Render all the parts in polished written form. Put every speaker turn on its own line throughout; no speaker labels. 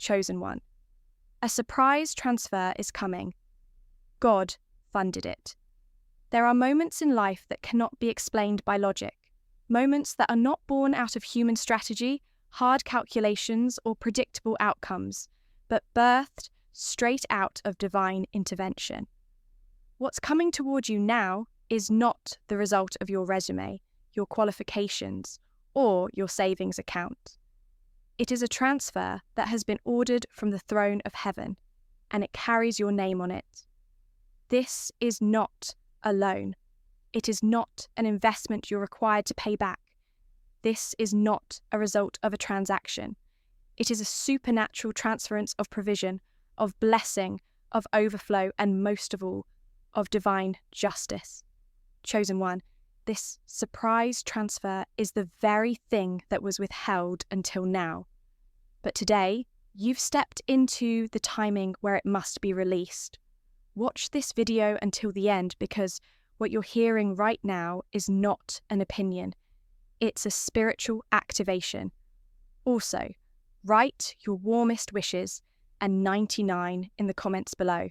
chosen one. A surprise transfer is coming. God funded it. There are moments in life that cannot be explained by logic, moments that are not born out of human strategy, hard calculations, or predictable outcomes, but birthed straight out of divine intervention. What's coming toward you now is not the result of your resume, your qualifications, or your savings account. It is a transfer that has been ordered from the throne of heaven, and it carries your name on it. This is not a loan. It is not an investment you're required to pay back. This is not a result of a transaction. It is a supernatural transference of provision, of blessing, of overflow, and most of all, of divine justice. Chosen one, this surprise transfer is the very thing that was withheld until now. But today, you've stepped into the timing where it must be released. Watch this video until the end, because what you're hearing right now is not an opinion. It's a spiritual activation. Also, write your warmest wishes and 99 in the comments below.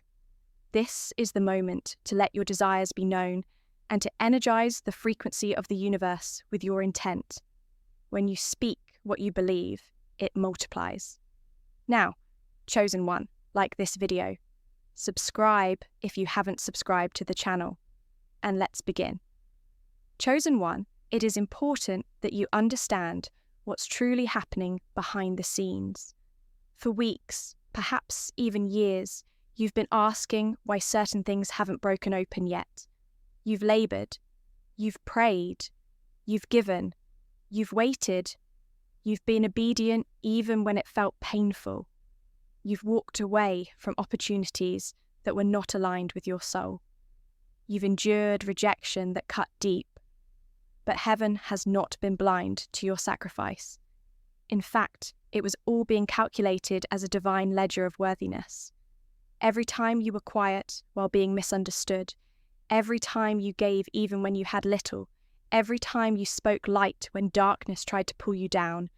This is the moment to let your desires be known and to energize the frequency of the universe with your intent. When you speak what you believe, it multiplies. Now, chosen one, like this video. Subscribe if you haven't subscribed to the channel. And let's begin. Chosen one, it is important that you understand what's truly happening behind the scenes. For weeks, perhaps even years, you've been asking why certain things haven't broken open yet. You've labored, you've prayed, you've given, you've waited, you've been obedient even when it felt painful. You've walked away from opportunities that were not aligned with your soul. You've endured rejection that cut deep. But heaven has not been blind to your sacrifice. In fact, it was all being calculated as a divine ledger of worthiness. Every time you were quiet while being misunderstood, every time you gave even when you had little, every time you spoke light when darkness tried to pull you down,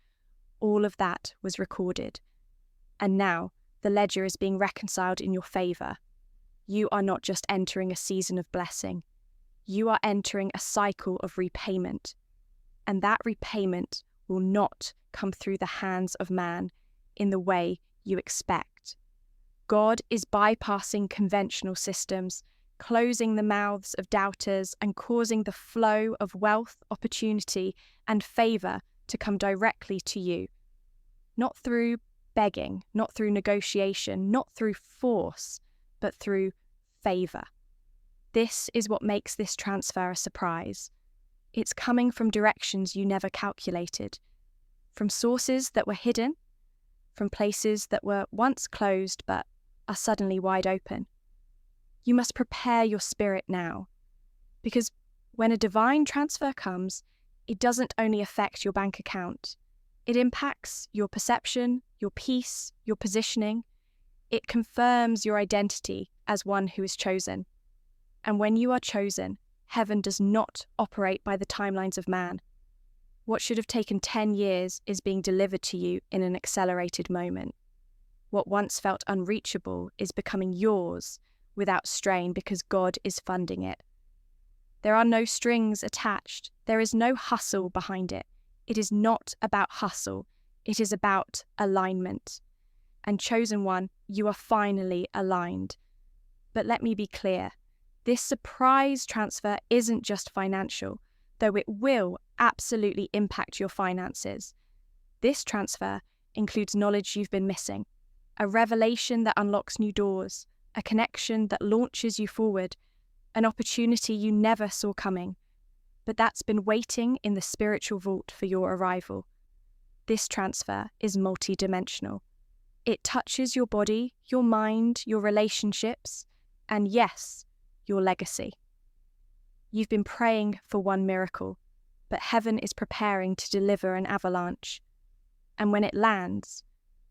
all of that was recorded. And now, the ledger is being reconciled in your favor. You are not just entering a season of blessing. You are entering a cycle of repayment. And that repayment will not come through the hands of man in the way you expect. God is bypassing conventional systems, closing the mouths of doubters, and causing the flow of wealth, opportunity, and favor to come directly to you. Not through begging, not through negotiation, not through force, but through favor. This is what makes this transfer a surprise. It's coming from directions you never calculated, from sources that were hidden, from places that were once closed but are suddenly wide open. You must prepare your spirit now, because when a divine transfer comes, it doesn't only affect your bank account. It impacts your perception, your peace, your positioning. It confirms your identity as one who is chosen. And when you are chosen, heaven does not operate by the timelines of man. What should have taken 10 years is being delivered to you in an accelerated moment. What once felt unreachable is becoming yours without strain because God is funding it. There are no strings attached. There is no hustle behind it. It is not about hustle. It is about alignment. And chosen one, you are finally aligned. But let me be clear. This surprise transfer isn't just financial, though it will absolutely impact your finances. This transfer includes knowledge you've been missing, a revelation that unlocks new doors, a connection that launches you forward, an opportunity you never saw coming, but that's been waiting in the spiritual vault for your arrival. This transfer is multidimensional. It touches your body, your mind, your relationships, and yes, your legacy. You've been praying for one miracle, but heaven is preparing to deliver an avalanche. And when it lands,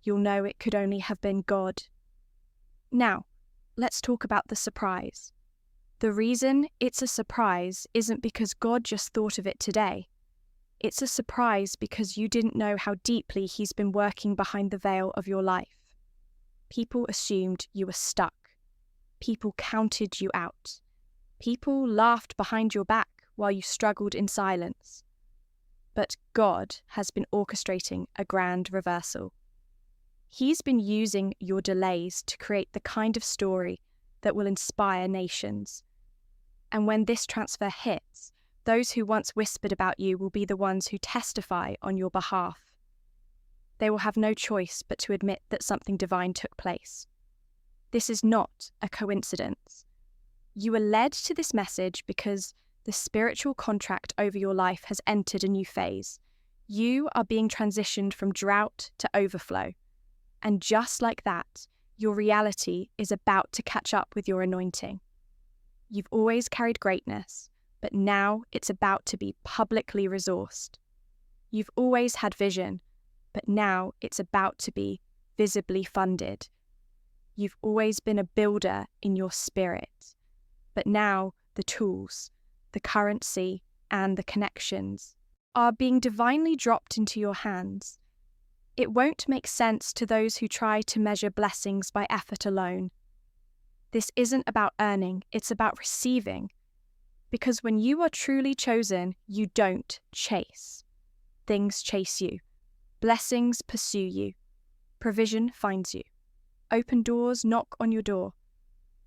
you'll know it could only have been God. Now, let's talk about the surprise. The reason it's a surprise isn't because God just thought of it today. It's a surprise because you didn't know how deeply He's been working behind the veil of your life. People assumed you were stuck. People counted you out. People laughed behind your back while you struggled in silence. But God has been orchestrating a grand reversal. He's been using your delays to create the kind of story that will inspire nations. And when this transfer hits, those who once whispered about you will be the ones who testify on your behalf. They will have no choice but to admit that something divine took place. This is not a coincidence. You were led to this message because the spiritual contract over your life has entered a new phase. You are being transitioned from drought to overflow. And just like that, your reality is about to catch up with your anointing. You've always carried greatness, but now it's about to be publicly resourced. You've always had vision, but now it's about to be visibly funded. You've always been a builder in your spirit, but now the tools, the currency, and the connections are being divinely dropped into your hands. It won't make sense to those who try to measure blessings by effort alone. This isn't about earning, it's about receiving. Because when you are truly chosen, you don't chase. Things chase you. Blessings pursue you. Provision finds you. Open doors knock on your door.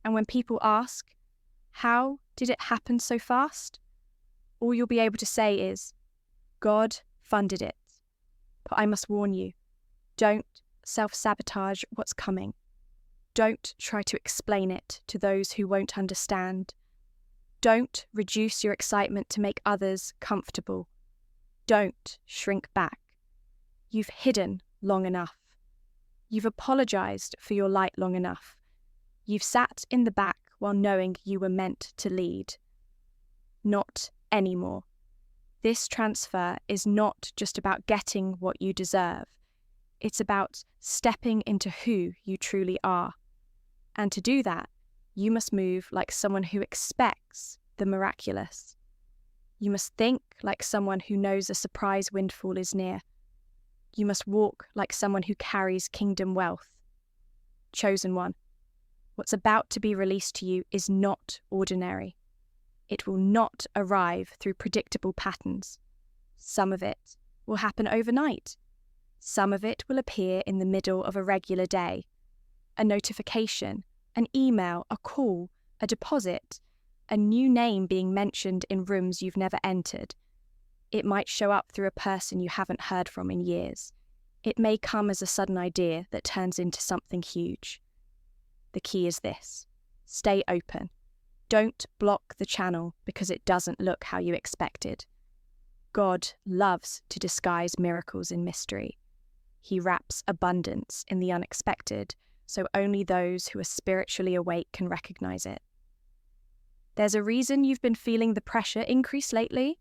And when people ask, how did it happen so fast? All you'll be able to say is, God funded it. But I must warn you, don't self-sabotage what's coming. Don't try to explain it to those who won't understand. Don't reduce your excitement to make others comfortable. Don't shrink back. You've hidden long enough. You've apologized for your light long enough. You've sat in the back while knowing you were meant to lead. Not anymore. This transfer is not just about getting what you deserve. It's about stepping into who you truly are. And to do that, you must move like someone who expects the miraculous. You must think like someone who knows a surprise windfall is near. You must walk like someone who carries kingdom wealth. Chosen one, what's about to be released to you is not ordinary. It will not arrive through predictable patterns. Some of it will happen overnight. Some of it will appear in the middle of a regular day. A notification, an email, a call, a deposit, a new name being mentioned in rooms you've never entered. It might show up through a person you haven't heard from in years. It may come as a sudden idea that turns into something huge. The key is this: stay open. Don't block the channel because it doesn't look how you expected. God loves to disguise miracles in mystery. He wraps abundance in the unexpected, so only those who are spiritually awake can recognize it. There's a reason you've been feeling the pressure increase lately.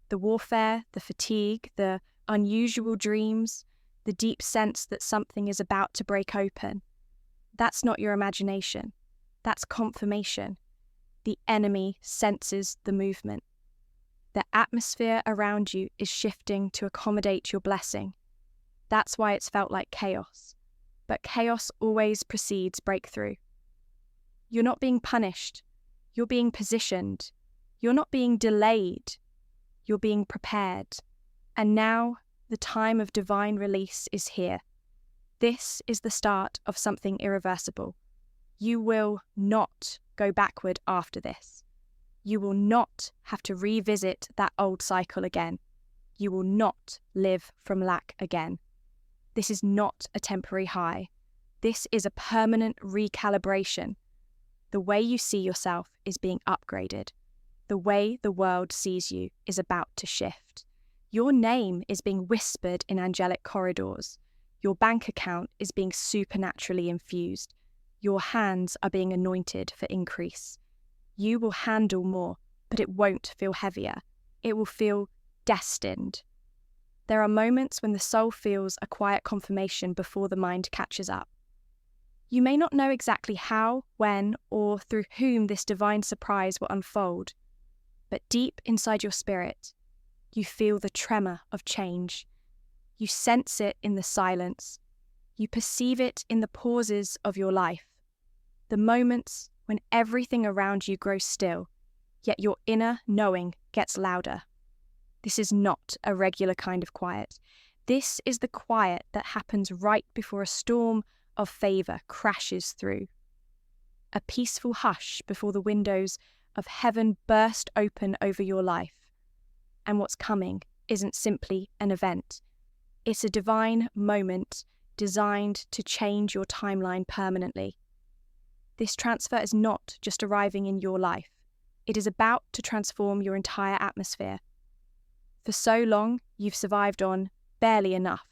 The warfare, the fatigue, the unusual dreams, the deep sense that something is about to break open. That's not your imagination. That's confirmation. The enemy senses the movement. The atmosphere around you is shifting to accommodate your blessing. That's why it's felt like chaos. But chaos always precedes breakthrough. You're not being punished. You're being positioned. You're not being delayed. You're being prepared. And now the time of divine release is here. This is the start of something irreversible. You will not go backward after this. You will not have to revisit that old cycle again. You will not live from lack again. This is not a temporary high. This is a permanent recalibration. The way you see yourself is being upgraded. The way the world sees you is about to shift. Your name is being whispered in angelic corridors. Your bank account is being supernaturally infused. Your hands are being anointed for increase. You will handle more, but it won't feel heavier. It will feel destined. There are moments when the soul feels a quiet confirmation before the mind catches up. You may not know exactly how, when, or through whom this divine surprise will unfold, but deep inside your spirit, you feel the tremor of change. You sense it in the silence. You perceive it in the pauses of your life, the moments when everything around you grows still, yet your inner knowing gets louder. This is not a regular kind of quiet. This is the quiet that happens right before a storm of favor crashes through. A peaceful hush before the windows of heaven burst open over your life. And what's coming isn't simply an event. It's a divine moment designed to change your timeline permanently. This transfer is not just arriving in your life. It is about to transform your entire atmosphere. For so long, you've survived on barely enough.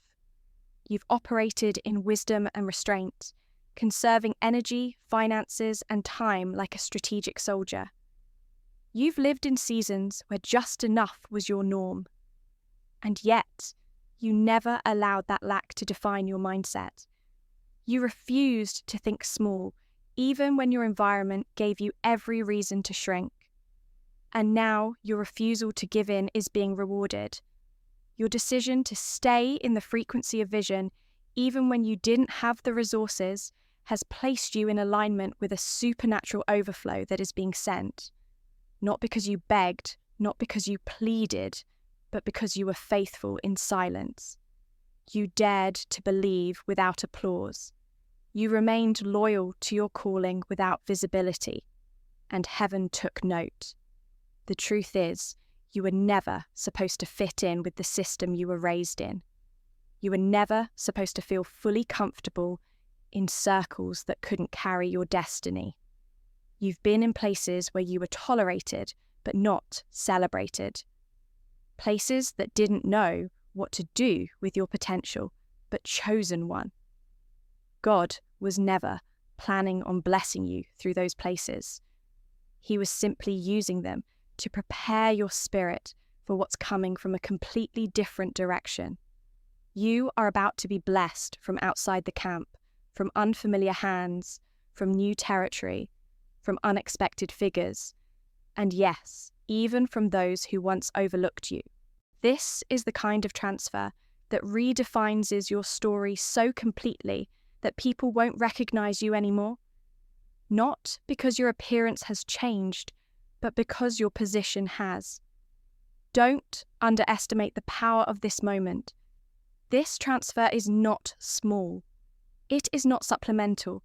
You've operated in wisdom and restraint, conserving energy, finances, and time like a strategic soldier. You've lived in seasons where just enough was your norm. And yet, you never allowed that lack to define your mindset. You refused to think small, even when your environment gave you every reason to shrink. And now your refusal to give in is being rewarded. Your decision to stay in the frequency of vision, even when you didn't have the resources, has placed you in alignment with a supernatural overflow that is being sent. Not because you begged, not because you pleaded, but because you were faithful in silence. You dared to believe without applause. You remained loyal to your calling without visibility, and heaven took note. The truth is, you were never supposed to fit in with the system you were raised in. You were never supposed to feel fully comfortable in circles that couldn't carry your destiny. You've been in places where you were tolerated, but not celebrated. Places that didn't know what to do with your potential, but chosen one. God was never planning on blessing you through those places. He was simply using them to prepare your spirit for what's coming from a completely different direction. You are about to be blessed from outside the camp, from unfamiliar hands, from new territory, from unexpected figures, and yes, even from those who once overlooked you. This is the kind of transfer that redefines your story so completely that people won't recognize you anymore. Not because your appearance has changed, but because your position has. Don't underestimate the power of this moment. This transfer is not small. It is not supplemental.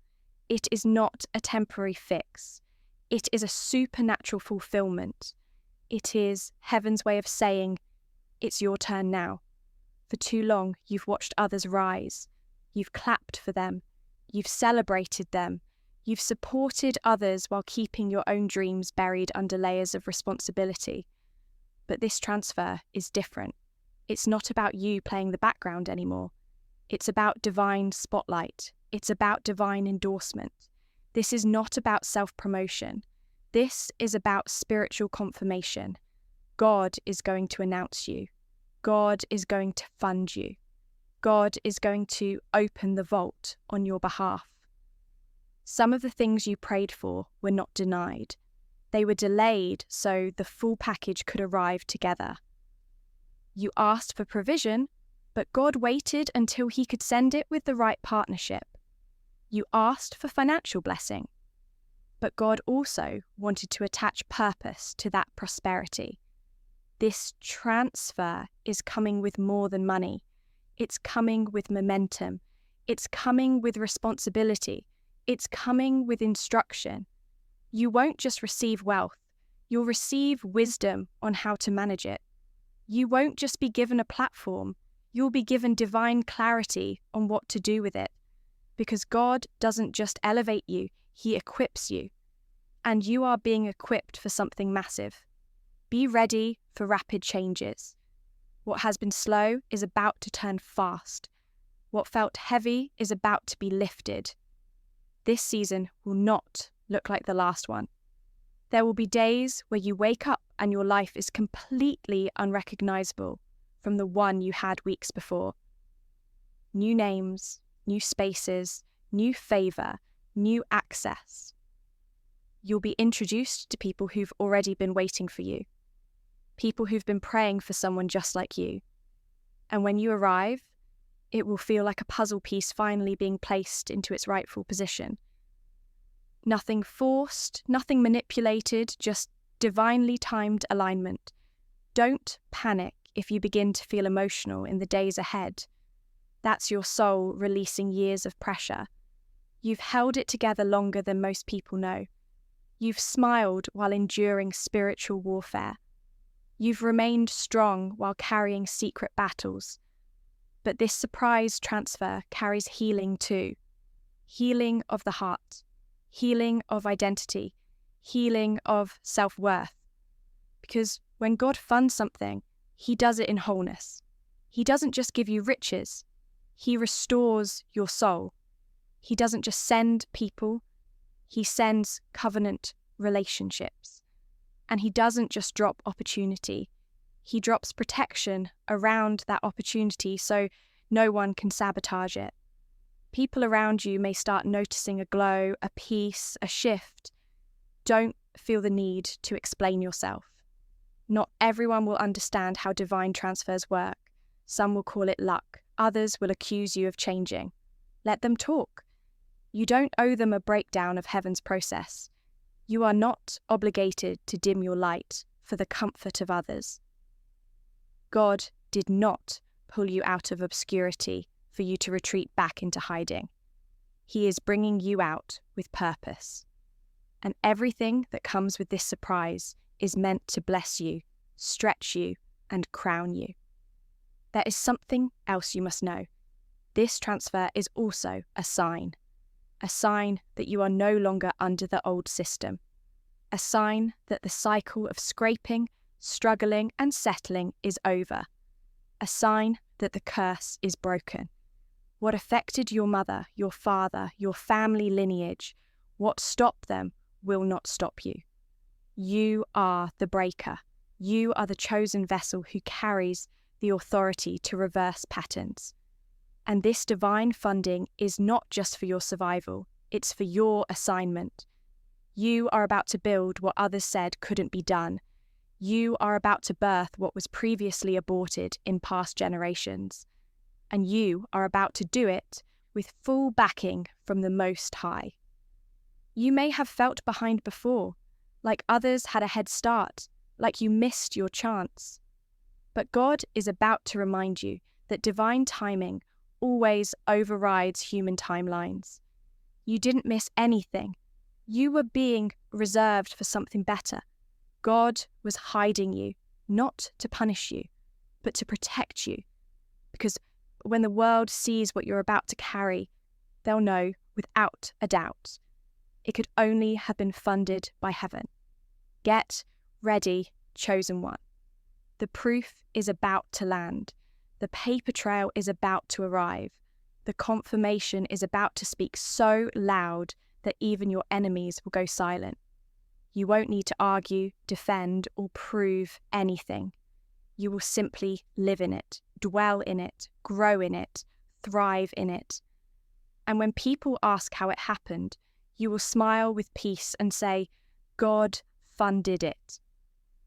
It is not a temporary fix. It is a supernatural fulfillment. It is heaven's way of saying, it's your turn now. For too long, you've watched others rise. You've clapped for them. You've celebrated them. You've supported others while keeping your own dreams buried under layers of responsibility. But this transfer is different. It's not about you playing the background anymore. It's about divine spotlight. It's about divine endorsement. This is not about self-promotion. This is about spiritual confirmation. God is going to announce you. God is going to fund you. God is going to open the vault on your behalf. Some of the things you prayed for were not denied. They were delayed so the full package could arrive together. You asked for provision, but God waited until He could send it with the right partnership. You asked for financial blessing, but God also wanted to attach purpose to that prosperity. This transfer is coming with more than money. It's coming with momentum. It's coming with responsibility. It's coming with instruction. You won't just receive wealth, you'll receive wisdom on how to manage it. You won't just be given a platform, you'll be given divine clarity on what to do with it. Because God doesn't just elevate you, He equips you. And you are being equipped for something massive. Be ready for rapid changes. What has been slow is about to turn fast. What felt heavy is about to be lifted. This season will not look like the last one. There will be days where you wake up and your life is completely unrecognizable from the one you had weeks before. New names, new spaces, new favor, new access. You'll be introduced to people who've already been waiting for you. People who've been praying for someone just like you. And when you arrive, It will feel like a puzzle piece finally being placed into its rightful position. Nothing forced, nothing manipulated, just divinely timed alignment. Don't panic if you begin to feel emotional in the days ahead. That's your soul releasing years of pressure. You've held it together longer than most people know. You've smiled while enduring spiritual warfare. You've remained strong while carrying secret battles. But this surprise transfer carries healing too. Healing of the heart, healing of identity, healing of self-worth. Because when God funds something, He does it in wholeness. He doesn't just give you riches, He restores your soul. He doesn't just send people, He sends covenant relationships. And He doesn't just drop opportunity, He drops protection around that opportunity so no one can sabotage it. People around you may start noticing a glow, a peace, a shift. Don't feel the need to explain yourself. Not everyone will understand how divine transfers work. Some will call it luck. Others will accuse you of changing. Let them talk. You don't owe them a breakdown of heaven's process. You are not obligated to dim your light for the comfort of others. God did not pull you out of obscurity for you to retreat back into hiding. He is bringing you out with purpose. And everything that comes with this surprise is meant to bless you, stretch you, and crown you. There is something else you must know. This transfer is also a sign that you are no longer under the old system, a sign that the cycle of scraping, struggling, and settling is over, a sign that the curse is broken. What affected your mother, your father, your family lineage, what stopped them will not stop you. You are the breaker. You are the chosen vessel who carries the authority to reverse patterns. And this divine funding is not just for your survival, it's for your assignment. You are about to build what others said couldn't be done. You are about to birth what was previously aborted in past generations. And you are about to do it with full backing from the Most High. You may have felt behind before, like others had a head start, like you missed your chance. But God is about to remind you that divine timing always overrides human timelines. You didn't miss anything. You were being reserved for something better. God was hiding you, not to punish you, but to protect you. Because when the world sees what you're about to carry, they'll know without a doubt it could only have been funded by heaven. Get ready, chosen one. The proof is about to land. The paper trail is about to arrive. The confirmation is about to speak so loud that even your enemies will go silent. You won't need to argue, defend, or prove anything. You will simply live in it, dwell in it, grow in it, thrive in it. And when people ask how it happened, you will smile with peace and say, God funded it.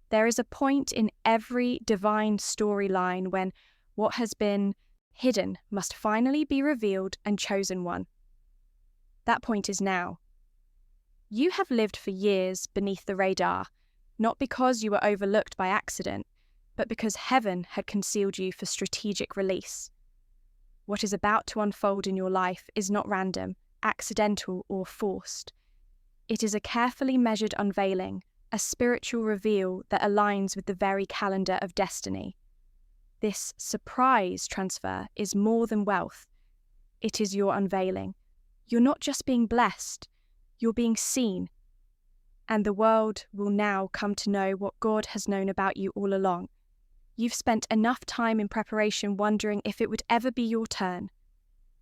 There is a point in every divine storyline when what has been hidden must finally be revealed and chosen one. That point is now. You have lived for years beneath the radar, not because you were overlooked by accident, but because heaven had concealed you for strategic release. What is about to unfold in your life is not random, accidental, or forced. It is a carefully measured unveiling, a spiritual reveal that aligns with the very calendar of destiny. This surprise transfer is more than wealth. It is your unveiling. You're not just being blessed, you're being seen. And the world will now come to know what God has known about you all along. You've spent enough time in preparation wondering if it would ever be your turn.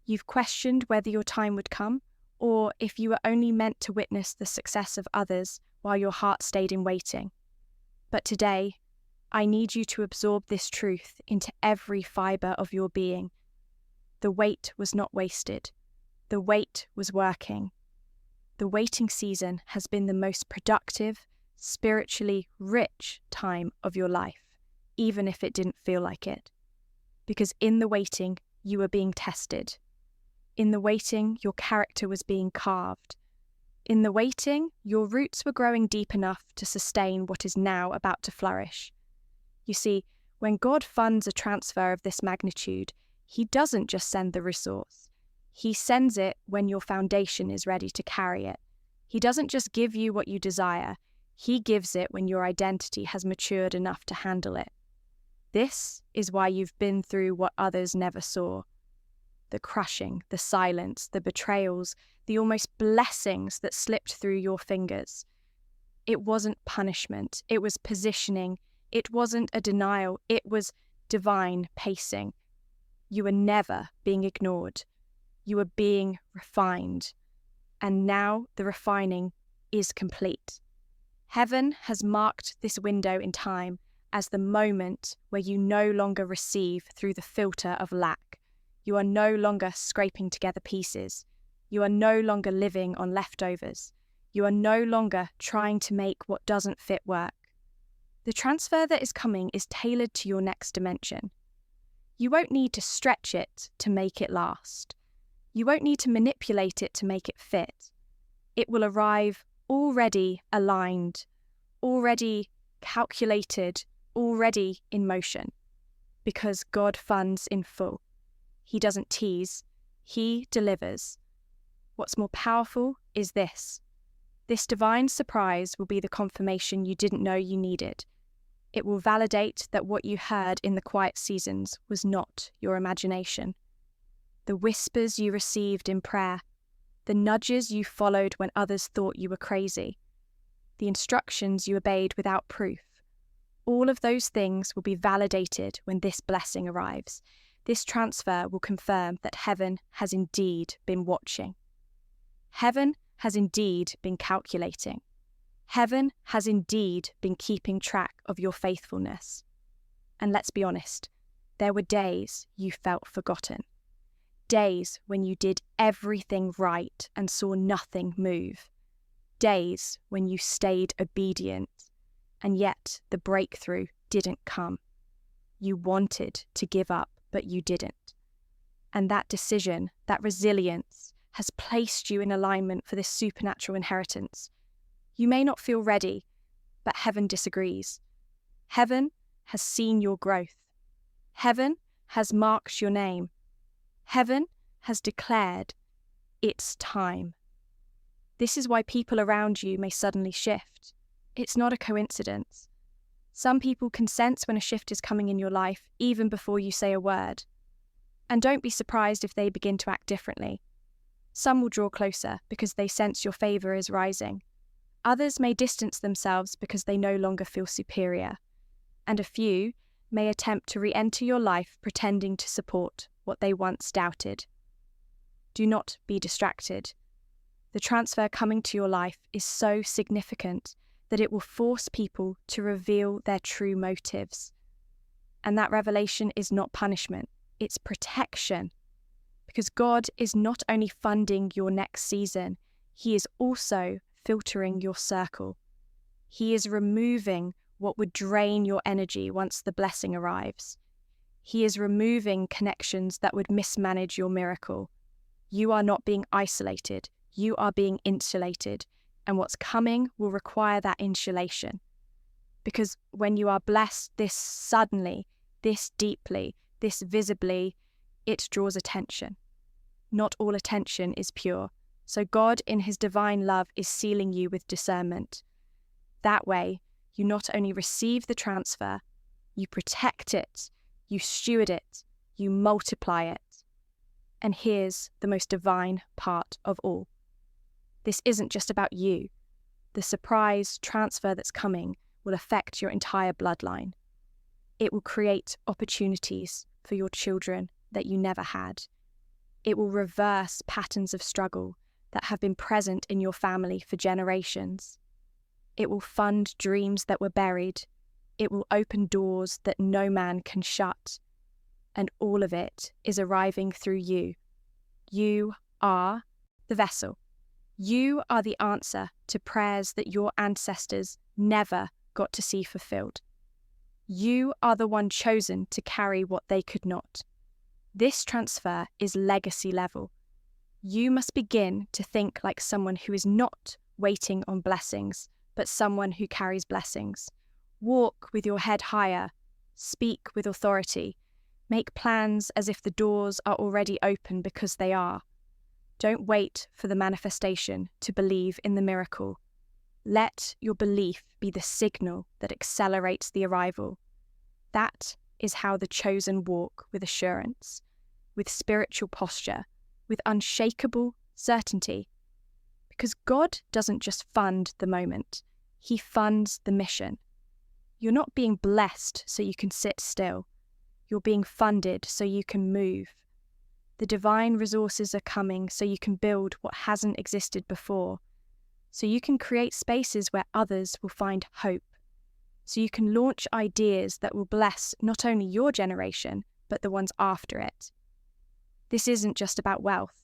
You've questioned whether your time would come, or if you were only meant to witness the success of others while your heart stayed in waiting. But today, I need you to absorb this truth into every fibre of your being. The wait was not wasted. The wait was working. The waiting season has been the most productive, spiritually rich time of your life, even if it didn't feel like it. Because in the waiting, you were being tested. In the waiting, your character was being carved. In the waiting, your roots were growing deep enough to sustain what is now about to flourish. You see, when God funds a transfer of this magnitude, He doesn't just send the resource. He sends it when your foundation is ready to carry it. He doesn't just give you what you desire. He gives it when your identity has matured enough to handle it. This is why you've been through what others never saw. The crushing, the silence, the betrayals, the almost blessings that slipped through your fingers. It wasn't punishment, it was positioning. It wasn't a denial, it was divine pacing. You were never being ignored. You were being refined. And now the refining is complete. Heaven has marked this window in time as the moment where you no longer receive through the filter of lack. You are no longer scraping together pieces. You are no longer living on leftovers. You are no longer trying to make what doesn't fit work. The transfer that is coming is tailored to your next dimension. You won't need to stretch it to make it last. You won't need to manipulate it to make it fit. It will arrive already aligned, already calculated, already in motion. Because God funds in full. He doesn't tease, He delivers. What's more powerful is this. This divine surprise will be the confirmation you didn't know you needed. It will validate that what you heard in the quiet seasons was not your imagination. The whispers you received in prayer, the nudges you followed when others thought you were crazy, the instructions you obeyed without proof, all of those things will be validated when this blessing arrives. This transfer will confirm that heaven has indeed been watching. Heaven has indeed been calculating. Heaven has indeed been keeping track of your faithfulness. And let's be honest, there were days you felt forgotten. Days when you did everything right and saw nothing move. Days when you stayed obedient, and yet the breakthrough didn't come. You wanted to give up, but you didn't. And that decision, that resilience, has placed you in alignment for this supernatural inheritance. You may not feel ready, but heaven disagrees. Heaven has seen your growth. Heaven has marked your name. Heaven has declared it's time. This is why people around you may suddenly shift. It's not a coincidence. Some people can sense when a shift is coming in your life even before you say a word. And don't be surprised if they begin to act differently. Some will draw closer because they sense your favor is rising. Others may distance themselves because they no longer feel superior. And a few may attempt to re-enter your life pretending to support what they once doubted. Do not be distracted. The transfer coming to your life is so significant that it will force people to reveal their true motives. And that revelation is not punishment, it's protection. Because God is not only funding your next season, He is also filtering your circle. He is removing what would drain your energy once the blessing arrives. He is removing connections that would mismanage your miracle. You are not being isolated, you are being insulated, and what's coming will require that insulation. Because when you are blessed this suddenly, this deeply, this visibly, it draws attention. Not all attention is pure, so God in His divine love is sealing you with discernment. That way, you not only receive the transfer, you protect it, you steward it, you multiply it. And here's the most divine part of all. This isn't just about you. The surprise transfer that's coming will affect your entire bloodline. It will create opportunities for your children that you never had. It will reverse patterns of struggle that have been present in your family for generations. It will fund dreams that were buried. It will open doors that no man can shut. And all of it is arriving through you. You are the vessel. You are the answer to prayers that your ancestors never got to see fulfilled. You are the one chosen to carry what they could not. This transfer is legacy level. You must begin to think like someone who is not waiting on blessings, but someone who carries blessings. Walk with your head higher. Speak with authority. Make plans as if the doors are already open because they are. Don't wait for the manifestation to believe in the miracle. Let your belief be the signal that accelerates the arrival. That is how the chosen walk with assurance, with spiritual posture, with unshakable certainty. Because God doesn't just fund the moment, He funds the mission. You're not being blessed so you can sit still. You're being funded so you can move. The divine resources are coming so you can build what hasn't existed before. So you can create spaces where others will find hope. So you can launch ideas that will bless not only your generation, but the ones after it. This isn't just about wealth.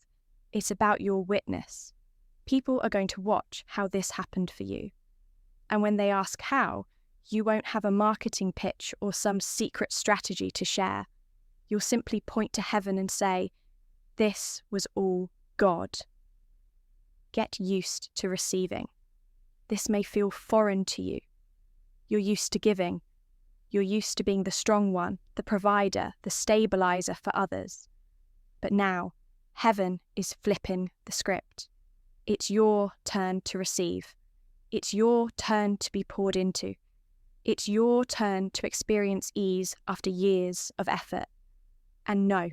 It's about your witness. People are going to watch how this happened for you. And when they ask how, you won't have a marketing pitch or some secret strategy to share. You'll simply point to heaven and say, "This was all God." Get used to receiving. This may feel foreign to you. You're used to giving. You're used to being the strong one, the provider, the stabilizer for others. But now, heaven is flipping the script. It's your turn to receive. It's your turn to be poured into. It's your turn to experience ease after years of effort. And no,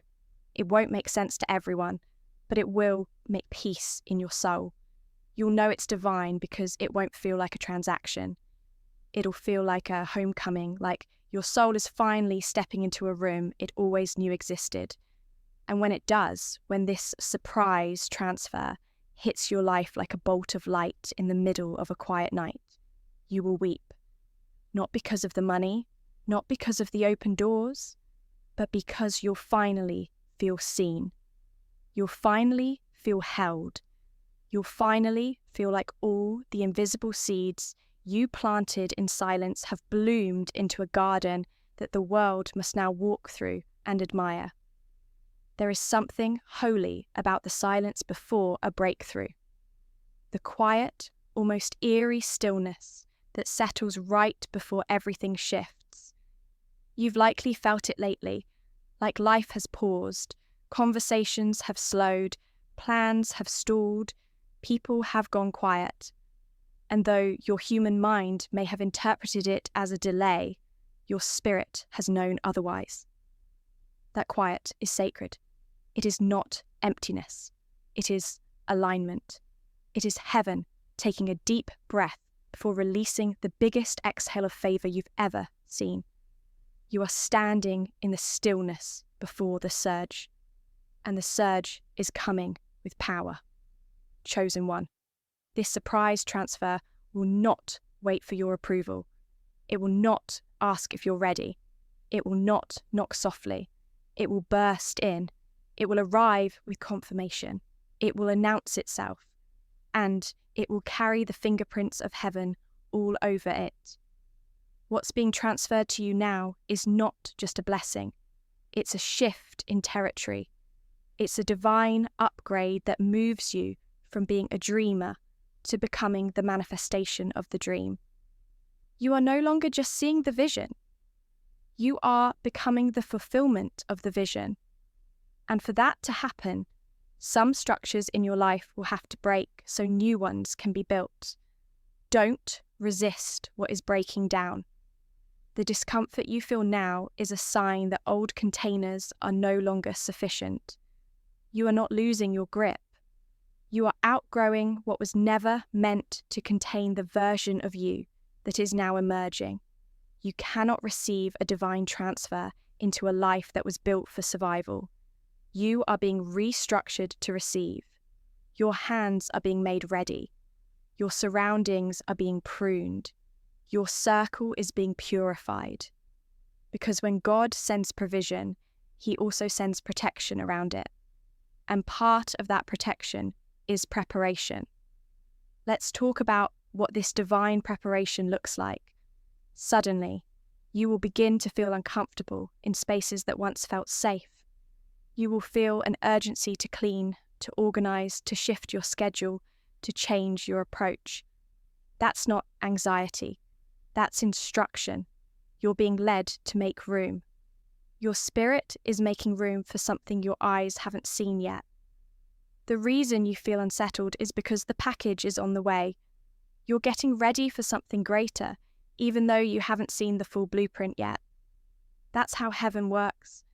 it won't make sense to everyone, but it will make peace in your soul. You'll know it's divine because it won't feel like a transaction. It'll feel like a homecoming, like your soul is finally stepping into a room it always knew existed. And when it does, when this surprise transfer hits your life like a bolt of light in the middle of a quiet night, you will weep. Not because of the money, not because of the open doors, but because you'll finally feel seen. You'll finally feel held. You'll finally feel like all the invisible seeds you planted in silence have bloomed into a garden that the world must now walk through and admire. There is something holy about the silence before a breakthrough. The quiet, almost eerie stillness that settles right before everything shifts. You've likely felt it lately, like life has paused, conversations have slowed, plans have stalled, people have gone quiet. And though your human mind may have interpreted it as a delay, your spirit has known otherwise. That quiet is sacred. It is not emptiness. It is alignment. It is heaven taking a deep breath before releasing the biggest exhale of favor you've ever seen. You are standing in the stillness before the surge, and the surge is coming with power. Chosen one. This surprise transfer will not wait for your approval. It will not ask if you're ready. It will not knock softly. It will burst in. It will arrive with confirmation. It will announce itself. And it will carry the fingerprints of heaven all over it. What's being transferred to you now is not just a blessing. It's a shift in territory. It's a divine upgrade that moves you from being a dreamer to becoming the manifestation of the dream. You are no longer just seeing the vision. You are becoming the fulfillment of the vision. And for that to happen, some structures in your life will have to break so new ones can be built. Don't resist what is breaking down. The discomfort you feel now is a sign that old containers are no longer sufficient. You are not losing your grip. You are outgrowing what was never meant to contain the version of you that is now emerging. You cannot receive a divine transfer into a life that was built for survival. You are being restructured to receive. Your hands are being made ready. Your surroundings are being pruned. Your circle is being purified. Because when God sends provision, He also sends protection around it. And part of that protection is preparation. Let's talk about what this divine preparation looks like. Suddenly, you will begin to feel uncomfortable in spaces that once felt safe. You will feel an urgency to clean, to organize, to shift your schedule, to change your approach. That's not anxiety. That's instruction. You're being led to make room. Your spirit is making room for something your eyes haven't seen yet. The reason you feel unsettled is because the package is on the way. You're getting ready for something greater, even though you haven't seen the full blueprint yet. That's how heaven works.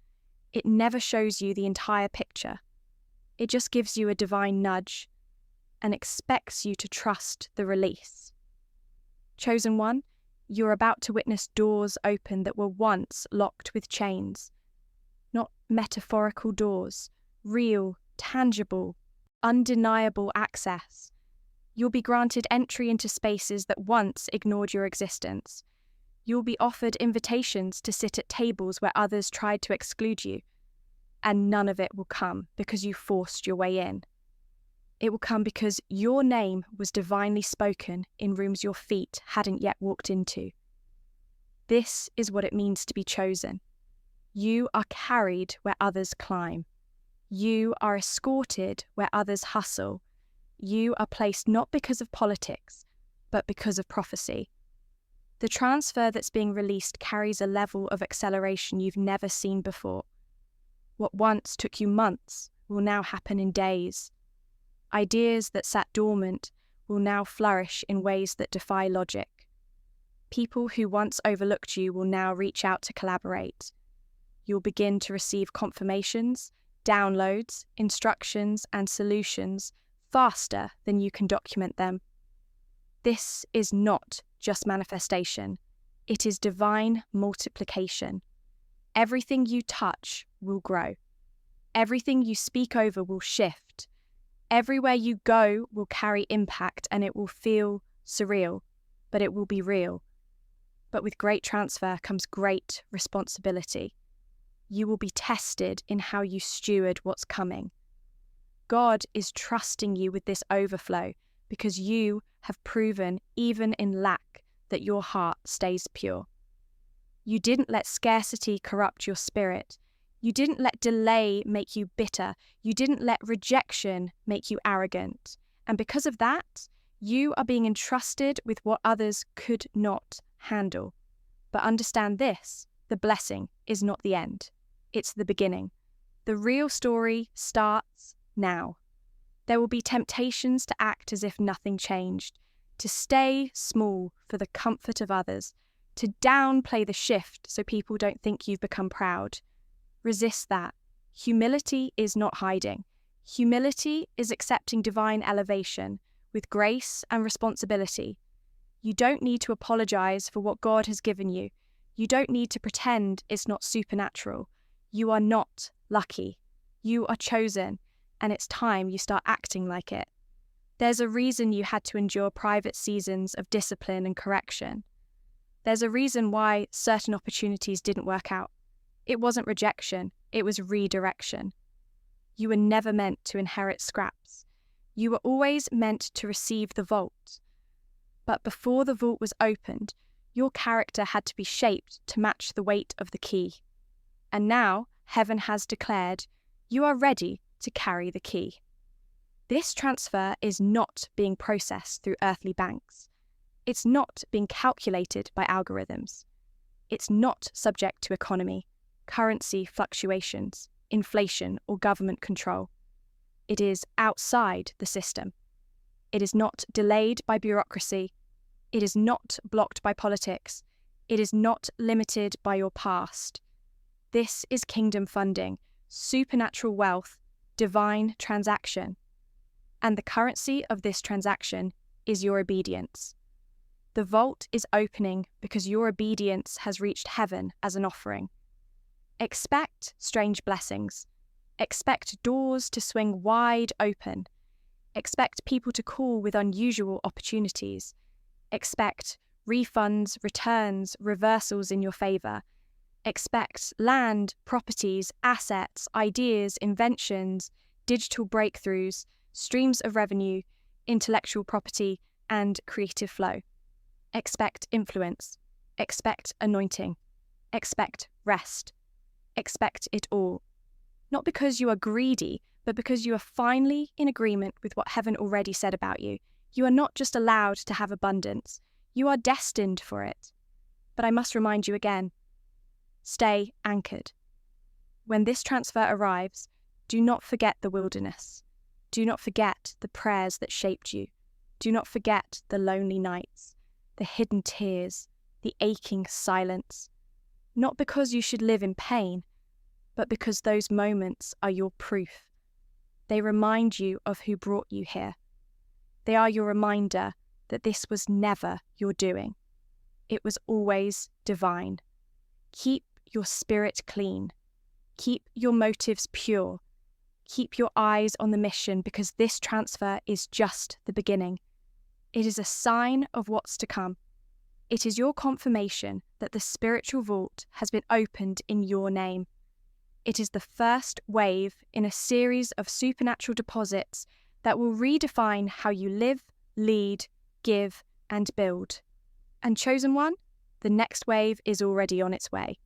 It never shows you the entire picture. It just gives you a divine nudge and expects you to trust the release. Chosen one, you're about to witness doors open that were once locked with chains. Not metaphorical doors, real, tangible, undeniable access. You'll be granted entry into spaces that once ignored your existence. You'll be offered invitations to sit at tables where others tried to exclude you. And none of it will come because you forced your way in. It will come because your name was divinely spoken in rooms your feet hadn't yet walked into. This is what it means to be chosen. You are carried where others climb. You are escorted where others hustle. You are placed not because of politics, but because of prophecy. The transfer that's being released carries a level of acceleration you've never seen before. What once took you months will now happen in days. Ideas that sat dormant will now flourish in ways that defy logic. People who once overlooked you will now reach out to collaborate. You'll begin to receive confirmations, downloads, instructions, and solutions faster than you can document them. This is not just manifestation. It is divine multiplication. Everything you touch will grow. Everything you speak over will shift. Everywhere you go will carry impact, and it will feel surreal, but it will be real. But with great transfer comes great responsibility. You will be tested in how you steward what's coming. God is trusting you with this overflow because you have proven, even in lack, that your heart stays pure. You didn't let scarcity corrupt your spirit. You didn't let delay make you bitter. You didn't let rejection make you arrogant. And because of that, you are being entrusted with what others could not handle. But understand this, the blessing is not the end. It's the beginning. The real story starts now. There will be temptations to act as if nothing changed, to stay small for the comfort of others, to downplay the shift so people don't think you've become proud. Resist that. Humility is not hiding. Humility is accepting divine elevation with grace and responsibility. You don't need to apologize for what God has given you. You don't need to pretend it's not supernatural. You are not lucky. You are chosen, and it's time you start acting like it. There's a reason you had to endure private seasons of discipline and correction. There's a reason why certain opportunities didn't work out. It wasn't rejection, it was redirection. You were never meant to inherit scraps. You were always meant to receive the vault. But before the vault was opened, your character had to be shaped to match the weight of the key. And now, heaven has declared, you are ready to carry the key. This transfer is not being processed through earthly banks. It's not being calculated by algorithms. It's not subject to economy, currency fluctuations, inflation, or government control. It is outside the system. It is not delayed by bureaucracy. It is not blocked by politics. It is not limited by your past. This is kingdom funding, supernatural wealth, divine transaction. And the currency of this transaction is your obedience. The vault is opening because your obedience has reached heaven as an offering. Expect strange blessings. Expect doors to swing wide open. Expect people to call with unusual opportunities. Expect refunds, returns, reversals in your favor. Expect land, properties, assets, ideas, inventions, digital breakthroughs, streams of revenue, intellectual property, and creative flow. Expect influence. Expect anointing. Expect rest. Expect it all. not because you are greedy, but because you are finally in agreement with what heaven already said about you. You are not just allowed to have abundance, you are destined for it. But I must remind you again, stay anchored. When this transfer arrives, do not forget the wilderness. Do not forget the prayers that shaped you. Do not forget the lonely nights, the hidden tears, the aching silence. Not because you should live in pain, but because those moments are your proof. They remind you of who brought you here. They are your reminder that this was never your doing. It was always divine. Keep your spirit clean. Keep your motives pure. Keep your eyes on the mission, because this transfer is just the beginning. It is a sign of what's to come. It is your confirmation that the spiritual vault has been opened in your name. It is the first wave in a series of supernatural deposits that will redefine how you live, lead, give, and build. And chosen one, the next wave is already on its way.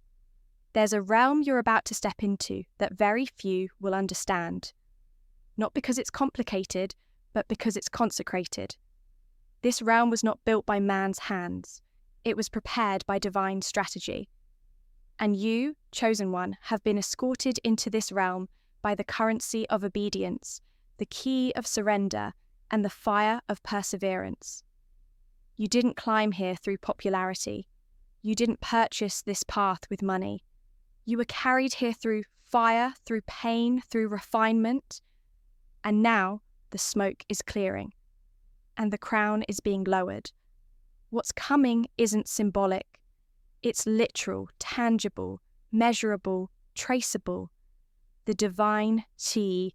There's a realm you're about to step into that very few will understand. Not because it's complicated, but because it's consecrated. This realm was not built by man's hands. It was prepared by divine strategy. And you, chosen one, have been escorted into this realm by the currency of obedience, the key of surrender, and the fire of perseverance. You didn't climb here through popularity. You didn't purchase this path with money. You were carried here through fire, through pain, through refinement. And now the smoke is clearing, and the crown is being lowered. What's coming isn't symbolic. It's literal, tangible, measurable, traceable. The divine tea